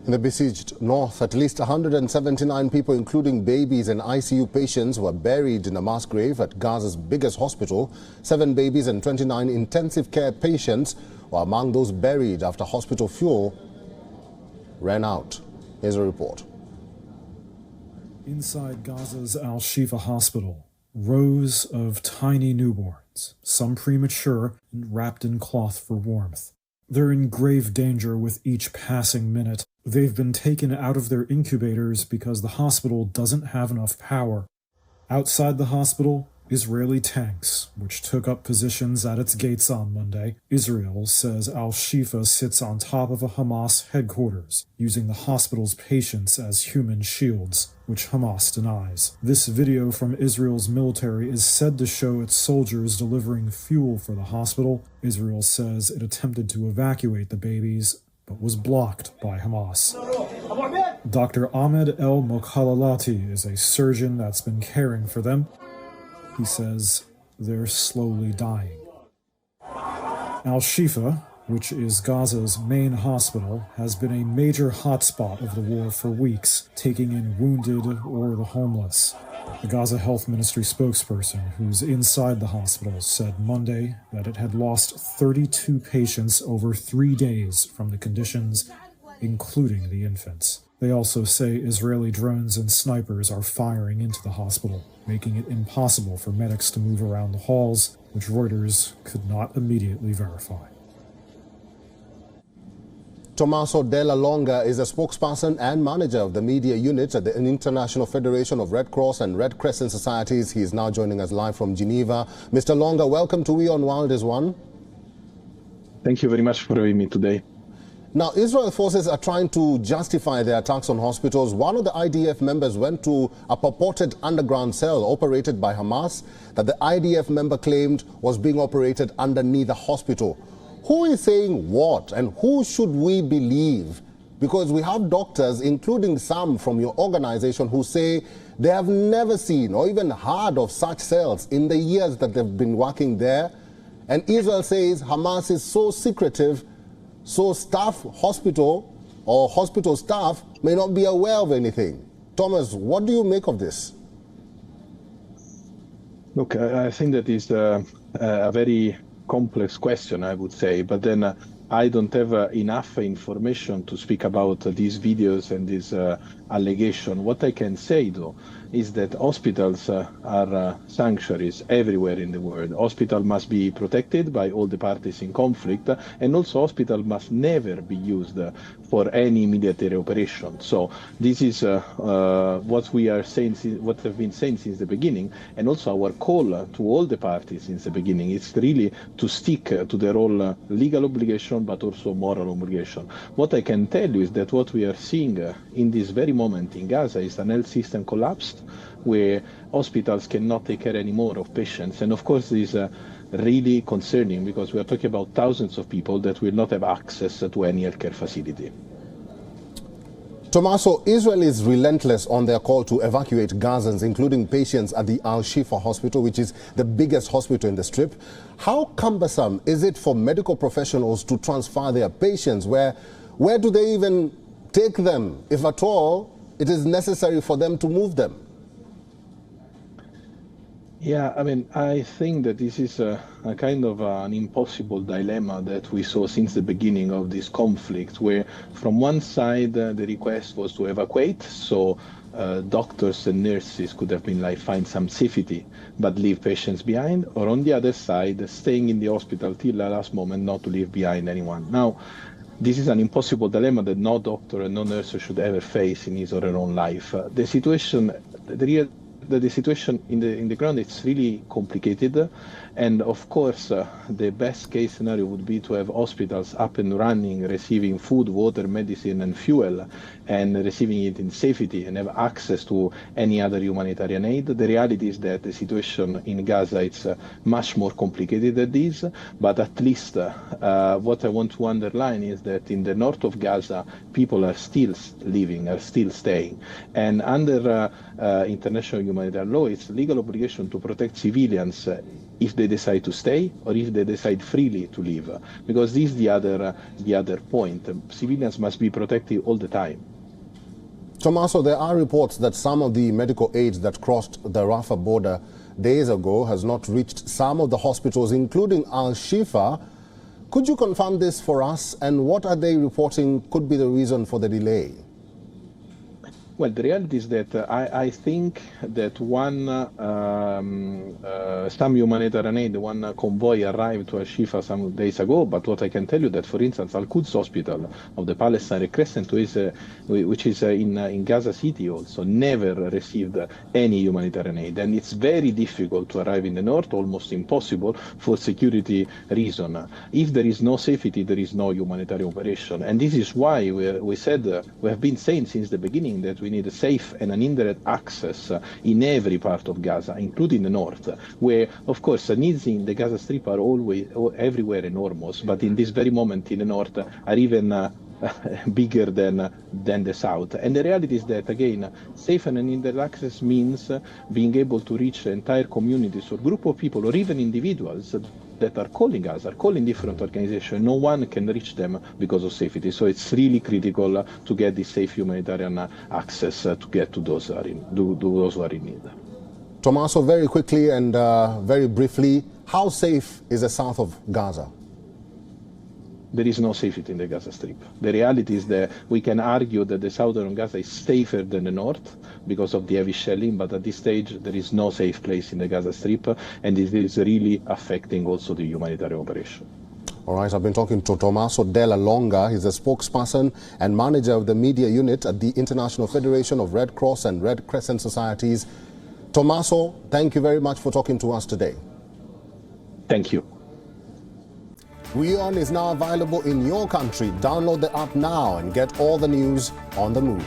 In the besieged north, at least 179 people, including babies and ICU patients, were buried in a mass grave at Gaza's biggest hospital. 7 babies and 29 intensive care patients were among those buried after hospital fuel ran out. Here's a report. Inside Gaza's Al-Shifa hospital, rows of tiny newborns, some premature and wrapped in cloth for warmth. They're in grave danger with each passing minute. They've been taken out of their incubators because the hospital doesn't have enough power. Outside the hospital, Israeli tanks, which took up positions at its gates on Monday. Israel says Al-Shifa sits on top of a Hamas headquarters, using the hospital's patients as human shields, which Hamas denies. This video from Israel's military is said to show its soldiers delivering fuel for the hospital. Israel says it attempted to evacuate the babies, but was blocked by Hamas. Dr. Ahmed El-Mokhalalati is a surgeon that's been caring for them. He says they're slowly dying. Al-Shifa, which is Gaza's main hospital, has been a major hotspot of the war for weeks, taking in wounded or the homeless. The Gaza Health Ministry spokesperson, who's inside the hospital, said Monday that it had lost 32 patients over 3 days from the conditions, including the infants. They also say Israeli drones and snipers are firing into the hospital, making it impossible for medics to move around the halls, which Reuters could not immediately verify. Tommaso Della Longa is a spokesperson and manager of the media unit at the International Federation of Red Cross and Red Crescent Societies. He is now joining us live from Geneva. Mr. Longa, welcome to WION World is One. Thank you very much for having me today. Now, Israel forces are trying to justify their attacks on hospitals. One of the IDF members went to a purported underground cell operated by Hamas that the IDF member claimed was being operated underneath the hospital. Who is saying what, and who should we believe? Because we have doctors, including some from your organization, who say they have never seen or even heard of such cells in the years that they've been working there. And Israel says Hamas is so secretive, so hospital staff may not be aware of anything. Thomas, what do you make of this? Look, I think that is a very complex question, I would say, but then I don't have enough information to speak about these videos and this allegation. What I can say, though, is that hospitals are sanctuaries everywhere in the world. Hospital must be protected by all the parties in conflict, and also hospital must never be used for any military operation. So this is what we are saying, what have been saying since the beginning, and also our call to all the parties since the beginning. It's really to stick to their whole legal obligation, but also moral obligation. What I can tell you is that what we are seeing in this very moment in Gaza is an health system collapsed, where hospitals cannot take care anymore of patients. And of course, this is really concerning, because we are talking about thousands of people that will not have access to any healthcare facility. Tommaso, Israel is relentless on their call to evacuate Gazans, including patients at the Al-Shifa hospital, which is the biggest hospital in the Strip. How cumbersome is it for medical professionals to transfer their patients? Where do they even take them, if at all it is necessary for them to move them? Yeah, I mean, I think that this is a kind of an impossible dilemma that we saw since the beginning of this conflict, where from one side the request was to evacuate, so doctors and nurses could have been like, find some safety but leave patients behind, or on the other side, staying in the hospital till the last moment not to leave behind anyone. Now, this is an impossible dilemma that no doctor and no nurse should ever face in his or her own life. The situation in the ground, it's really complicated, and of course the best case scenario would be to have hospitals up and running, receiving food, water, medicine and fuel, and receiving it in safety and have access to any other humanitarian aid. The reality is that the situation in Gaza is much more complicated than this, but at least what I want to underline is that in the north of Gaza people are still living, are still staying, and under international humanitarian law, it's legal obligation to protect civilians if they decide to stay or if they decide freely to leave. Because this is the other point. Civilians must be protected all the time. Tommaso, there are reports that some of the medical aid that crossed the Rafah border days ago has not reached some of the hospitals, including Al-Shifa. Could you confirm this for us, and what are they reporting could be the reason for the delay? Well, the reality is that I think that some humanitarian aid, one convoy arrived to Al-Shifa some days ago, but what I can tell you that, for instance, Al-Quds Hospital of the Palestine Red Crescent, which is in Gaza City also, never received any humanitarian aid. And it's very difficult to arrive in the north, almost impossible, for security reasons. If there is no safety, there is no humanitarian operation. And this is why we have been saying since the beginning that we need a safe and uninterrupted access in every part of Gaza, including the north, where, of course, the needs in the Gaza Strip are always everywhere enormous, but in this very moment in the north are even bigger than the south. And the reality is that, again, safe and uninterrupted access means being able to reach entire communities or group of people or even individuals that are calling us, are calling different organizations. No one can reach them because of safety. So it's really critical to get this safe humanitarian access to get to those who are in need. Tommaso, very quickly and very briefly, how safe is the south of Gaza? There is no safety in the Gaza Strip. The reality is that we can argue that the southern Gaza is safer than the north because of the heavy shelling, but at this stage there is no safe place in the Gaza Strip, and it is really affecting also the humanitarian operation. All right, I've been talking to Tommaso Della Longa. He's a spokesperson and manager of the media unit at the International Federation of Red Cross and Red Crescent Societies. Tommaso, thank you very much for talking to us today. Thank you. WION is now available in your country. Download the app now and get all the news on the move.